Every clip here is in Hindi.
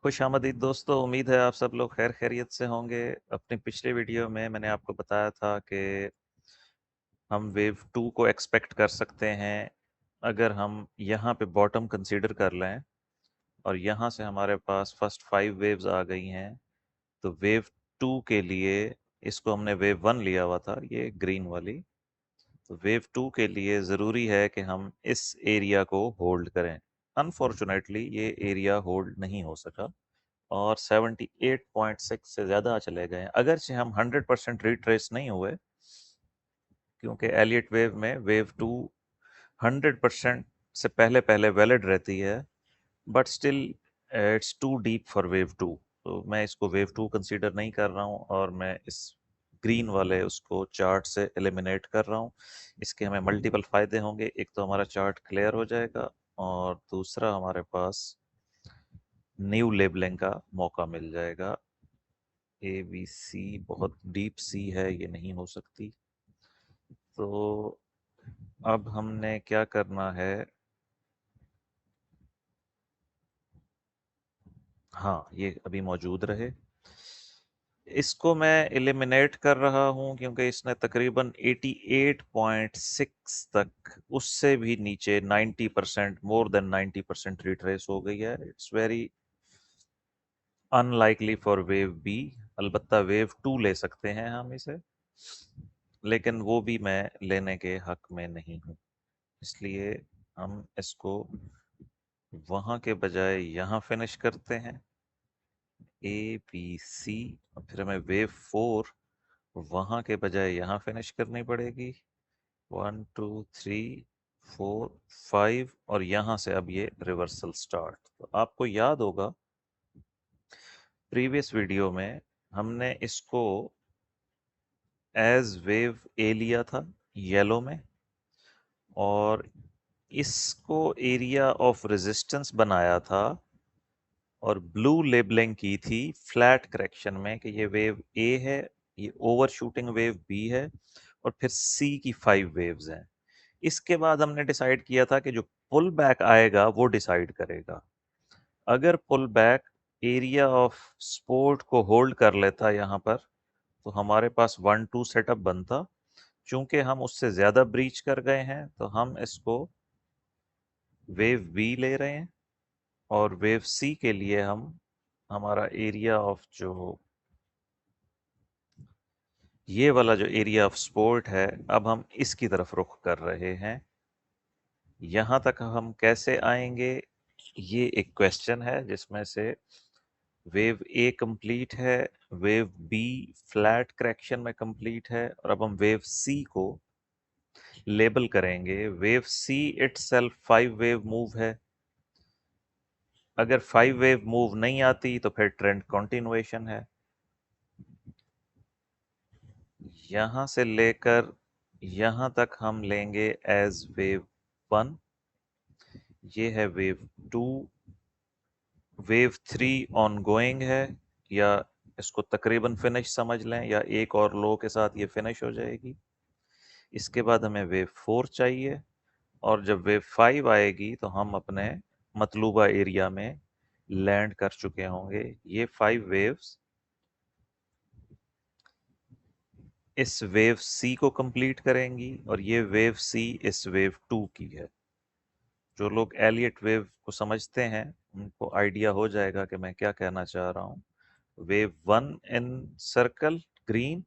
खुश आमदीद दोस्तों, उम्मीद है आप सब लोग खैर खैरियत से होंगे। अपनी पिछले वीडियो में मैंने आपको बताया था कि हम वेव 2 को एक्सपेक्ट कर सकते हैं अगर हम यहाँ पे बॉटम कंसीडर कर लें और यहाँ से हमारे पास फर्स्ट 5 वेव्स आ गई हैं। तो वेव 2 के लिए, इसको हमने वेव 1 लिया हुआ था, ये ग्रीन वाली। तो वेव 2 के लिए ज़रूरी है कि हम इस एरिया को होल्ड करें। अनफॉर्चुनेटली ये एरिया होल्ड नहीं हो सका और 78.6 से ज़्यादा चले गए। अगरचे हम 100% रिट्रेस नहीं हुए, क्योंकि एलियट वेव में वेव 2 100% से पहले पहले वैलिड रहती है, but still it's too deep for wave 2। तो मैं इसको वेव 2 कंसीडर नहीं कर रहा हूँ और मैं इस ग्रीन वाले उसको चार्ट से एलिमिनेट कर रहा हूँ। इसके हमें मल्टीपल फ़ायदे होंगे। एक तो हमारा चार्ट क्लियर हो जाएगा और दूसरा हमारे पास न्यू लेबलिंग का मौका मिल जाएगा। ए बी सी बहुत डीप सी है, ये नहीं हो सकती। तो अब हमने क्या करना है, हाँ ये अभी मौजूद रहे। इसको मैं एलिमिनेट कर रहा हूँ क्योंकि इसने तकरीबन 88.6 तक, उससे भी नीचे 90%, मोर देन 90% रिट्रेस हो गई है। It's very unlikely for wave B. अलबत्ता वेव 2 ले सकते हैं हम इसे, लेकिन वो भी मैं लेने के हक में नहीं हूँ। इसलिए हम इसको वहाँ के बजाय यहाँ फिनिश करते हैं, ए बी सी। और फिर हमें वेव 4 वहाँ के बजाय यहाँ फिनिश करनी पड़ेगी। 1 2 3 4 5 और यहाँ से अब ये रिवर्सल स्टार्ट। तो आपको याद होगा प्रीवियस वीडियो में हमने इसको एज वेव ए लिया था येलो में, और इसको एरिया ऑफ रेजिस्टेंस बनाया था और ब्लू लेबलिंग की थी फ्लैट करेक्शन में कि ये वेव ए है, ये ओवर शूटिंग वेव बी है, और फिर सी की 5 वेव्स हैं। इसके बाद हमने डिसाइड किया था कि जो पुल बैक आएगा वो डिसाइड करेगा। अगर pull back area of support को होल्ड कर लेता यहाँ पर, तो हमारे पास 1-2 सेटअप बनता। चूंकि हम उससे ज़्यादा ब्रीच कर गए हैं तो हम इसको वेव बी ले रहे हैं, और वेव सी के लिए हम हमारा एरिया ऑफ जो ये वाला जो एरिया ऑफ सपोर्ट है, अब हम इसकी तरफ रुख कर रहे हैं। यहाँ तक हम कैसे आएंगे, ये एक क्वेश्चन है जिसमें से वेव ए कंप्लीट है, वेव बी फ्लैट करेक्शन में कंप्लीट है, और अब हम वेव सी को लेबल करेंगे। Wave C itself 5 wave move है। अगर 5 वेव मूव नहीं आती तो फिर ट्रेंड कंटिन्यूएशन है। यहां से लेकर यहां तक हम लेंगे एज वेव 1। ये है वेव 2। वेव 3 ऑनगोइंग है, या इसको तकरीबन फिनिश समझ लें, या एक और लो के साथ ये फिनिश हो जाएगी। इसके बाद हमें वेव 4 चाहिए, और जब वेव 5 आएगी तो हम अपने मतलूबा एरिया में लैंड कर चुके होंगे। ये 5 वेव्स इस वेव सी को कंप्लीट करेंगी, और ये वेव सी इस वेव 2 की है। जो लोग एलियट वेव को समझते हैं उनको आइडिया हो जाएगा कि मैं क्या कहना चाह रहा हूँ। Wave 1 in circle green,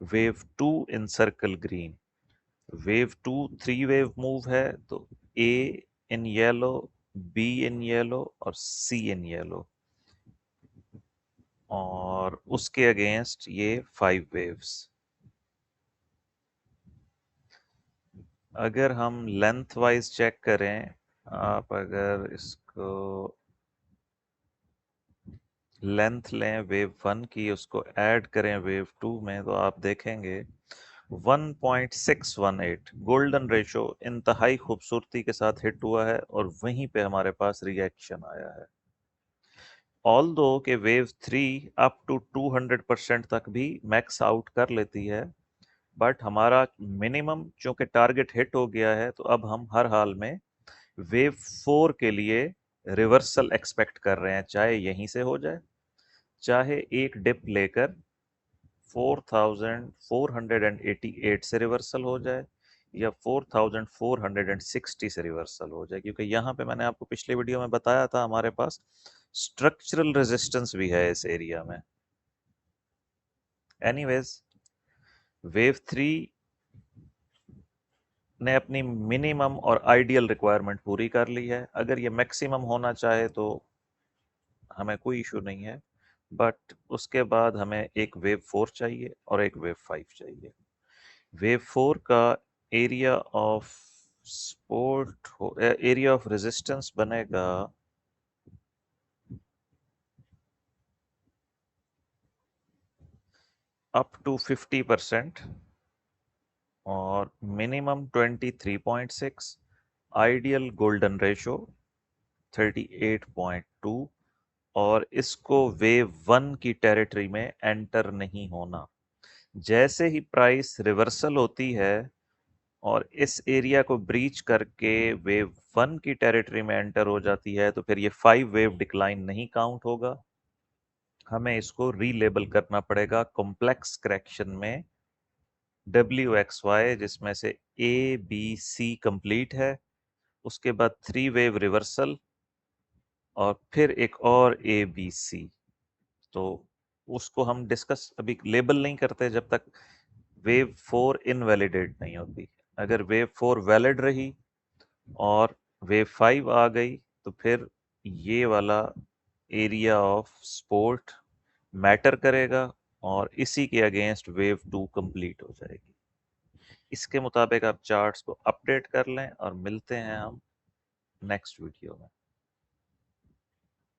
wave 2 in circle green. Wave 2 3 wave move है, तो A in yellow, B in yellow और सी इन येलो, और उसके अगेंस्ट ये 5 वेव्स। अगर हम लेंथ वाइज चेक करें, आप अगर इसको लेंथ लें वेव 1 की, उसको ऐड करें वेव 2 में, तो आप देखेंगे 1.618 गोल्डन रेशो इंतहाई खूबसूरती के साथ हिट हुआ है, और वहीं पे हमारे पास रिएक्शन आया है। ऑल दो के वेव 3 अप टू 200% तक भी मैक्स आउट कर लेती है, बट हमारा मिनिमम चूंकि टारगेट हिट हो गया है, तो अब हम हर हाल में वेव 4 के लिए रिवर्सल एक्सपेक्ट कर रहे हैं, चाहे यहीं से हो जाए, चाहे एक डिप लेकर 4488 से रिवर्सल हो जाए, या 4460 से रिवर्सल हो जाए, क्योंकि यहाँ पे मैंने आपको पिछले वीडियो में बताया था हमारे पास स्ट्रक्चरल रेजिस्टेंस भी है इस एरिया में। एनीवेज, वेव 3 ने अपनी मिनिमम और आइडियल रिक्वायरमेंट पूरी कर ली है। अगर ये मैक्सिमम होना चाहे तो हमें कोई इशू नहीं है, बट उसके बाद हमें एक वेव 4 चाहिए और एक वेव 5 चाहिए। वेव 4 का area of support, area of resistance बनेगा अप टू 50% और मिनिमम 23.6, आइडियल गोल्डन रेशो 38.2, और इसको वेव 1 की टेरिटरी में एंटर नहीं होना। जैसे ही प्राइस रिवर्सल होती है और इस एरिया को ब्रीच करके वेव 1 की टेरिटरी में एंटर हो जाती है, तो फिर ये 5 वेव डिक्लाइन नहीं काउंट होगा। हमें इसको रीलेबल करना पड़ेगा कॉम्प्लेक्स करेक्शन में WXY, जिसमें से ABC कंप्लीट है, उसके बाद 3 वेव रिवर्सल और फिर एक और ABC। तो उसको हम डिस्कस अभी लेबल नहीं करते जब तक वेव 4 इनवैलिडेट नहीं होती। अगर वेव 4 वैलिड रही और वेव 5 आ गई, तो फिर ये वाला एरिया ऑफ सपोर्ट मैटर करेगा और इसी के अगेंस्ट वेव 2 कंप्लीट हो जाएगी। इसके मुताबिक आप चार्ट्स को अपडेट कर लें और मिलते हैं हम नेक्स्ट वीडियो में।